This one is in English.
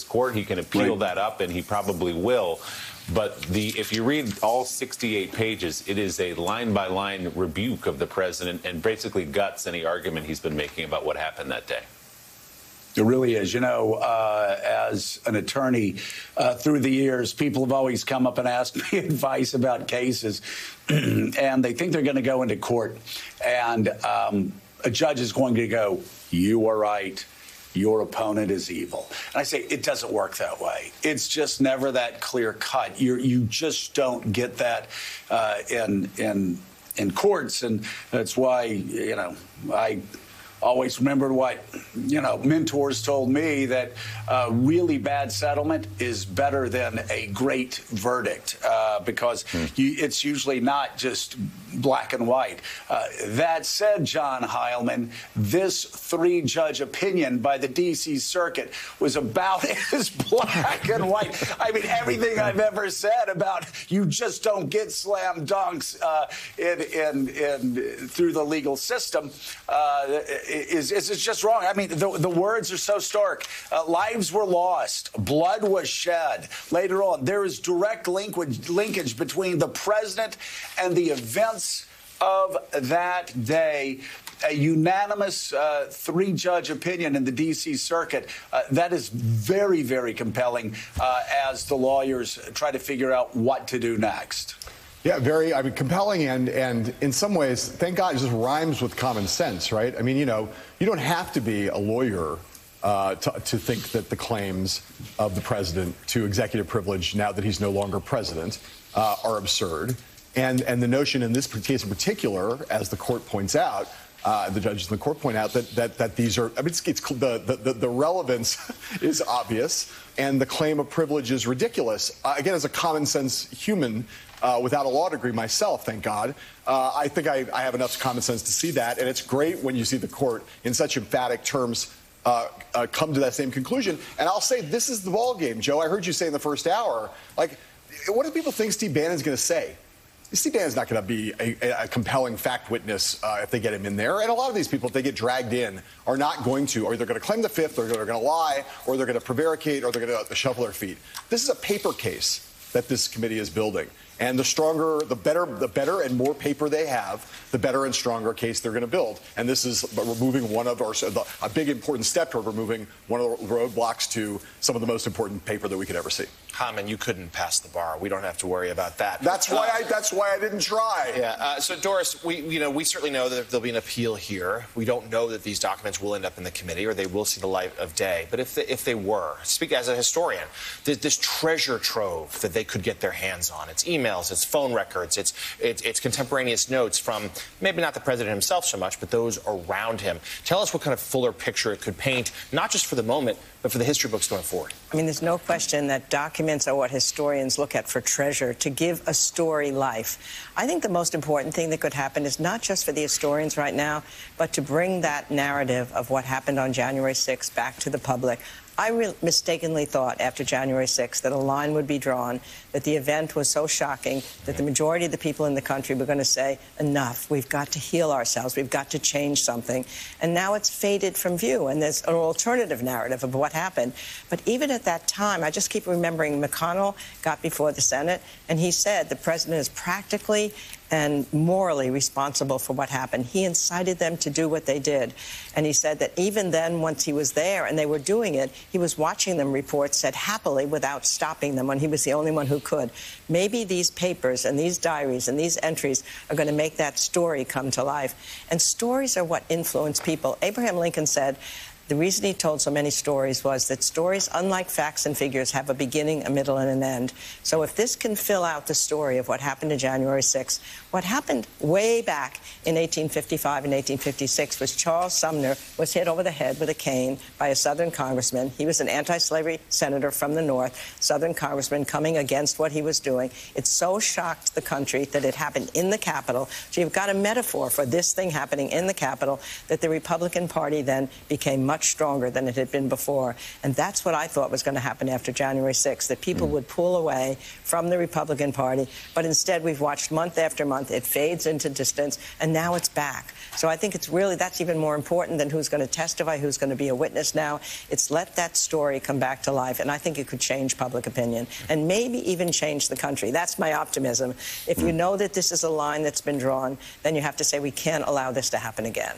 court. He can appeal that up, and he probably will. But if you read all 68 pages, it is a line-by-line rebuke of the president and basically guts any argument he's been making about what happened that day. It really is. You know, as an attorney, through the years, people have always come up and asked me advice about cases, and they think they're going to go into court, and a judge is going to go, "You are right. Your opponent is evil." And I say it doesn't work that way. It's just never that clear cut. You just don't get that in courts, and that's why, you know, I always remembered what, you know, mentors told me, that really bad settlement is better than a great verdict, because it's usually not just black and white. That said, John Heilemann, this 3-judge opinion by the D.C. Circuit was about as black and white. I mean, everything I've ever said about you just don't get slam dunks through the legal system is just wrong. I mean, the words are so stark. Lives were lost. Blood was shed. Later on, there is direct linkage between the president and the events of that day. A unanimous 3-judge opinion in the D.C. Circuit. That is very, very compelling as the lawyers try to figure out what to do next. Yeah, very, I mean, compelling, and in some ways, thank God, it just rhymes with common sense, right? I mean, you know, you don't have to be a lawyer to think that the claims of the president to executive privilege, now that he's no longer president, are absurd. And the notion in this case in particular, as the court points out, the judges in the court point out that these are, I mean, the relevance is obvious, and the claim of privilege is ridiculous. Again, as a common sense human, without a law degree myself, thank God, I think I have enough common sense to see that, and it's great when you see the court in such emphatic terms come to that same conclusion. And I'll say this is the ball game, Joe. I heard you say in the first hour, like, what do people think Steve Bannon's going to say? Steve Bannon's not going to be a compelling fact witness if they get him in there. And a lot of these people, if they get dragged in, are not going to, or they're going to claim the fifth, or they're going to lie, or they're going to prevaricate, or they're going to shuffle their feet. This is a paper case that this committee is building. And the stronger, the better and more paper they have, the better and stronger case they're going to build. And this is removing one of a big important step toward removing one of the roadblocks to some of the most important paper that we could ever see. Hammond, you couldn't pass the bar. We don't have to worry about that. That's why I didn't try. Yeah. So Doris, we certainly know that there'll be an appeal here. We don't know that these documents will end up in the committee or they will see the light of day. But if they were, speak as a historian, this treasure trove that they could get their hands on, it's emails, it's phone records, it's contemporaneous notes from maybe not the president himself so much, but those around him. Tell us what kind of fuller picture it could paint, not just for the moment, but for the history books going forward. I mean, there's no question that documents are what historians look at for treasure, to give a story life. I think the most important thing that could happen is not just for the historians right now, but to bring that narrative of what happened on January 6th back to the public. I mistakenly thought after January 6th that a line would be drawn, that the event was so shocking that the majority of the people in the country were going to say, enough, we've got to heal ourselves, we've got to change something. And now it's faded from view, and there's an alternative narrative of what happened. But even at that time, I just keep remembering McConnell got before the Senate, and he said the president is practically and morally responsible for what happened. He incited them to do what they did. And he said that even then, once he was there and they were doing it, he was watching them, reports said, happily without stopping them when he was the only one who could. Maybe these papers and these diaries and these entries are going to make that story come to life. And stories are what influence people. Abraham Lincoln said, the reason he told so many stories was that stories, unlike facts and figures, have a beginning, a middle, and an end. So if this can fill out the story of what happened to January 6th, what happened way back in 1855 and 1856 was Charles Sumner was hit over the head with a cane by a Southern congressman. He was an anti-slavery senator from the North, Southern congressman coming against what he was doing. It so shocked the country that it happened in the Capitol. So you've got a metaphor for this thing happening in the Capitol, that the Republican Party then became much much stronger than it had been before. And that's what I thought was going to happen after January 6th, that people would pull away from the Republican Party. But instead, we've watched month after month. It fades into distance, and now it's back. So I think it's really, that's even more important than who's going to testify, who's going to be a witness now. It's let that story come back to life, and I think it could change public opinion and maybe even change the country. That's my optimism. If you know that this is a line that's been drawn, then you have to say we can't allow this to happen again.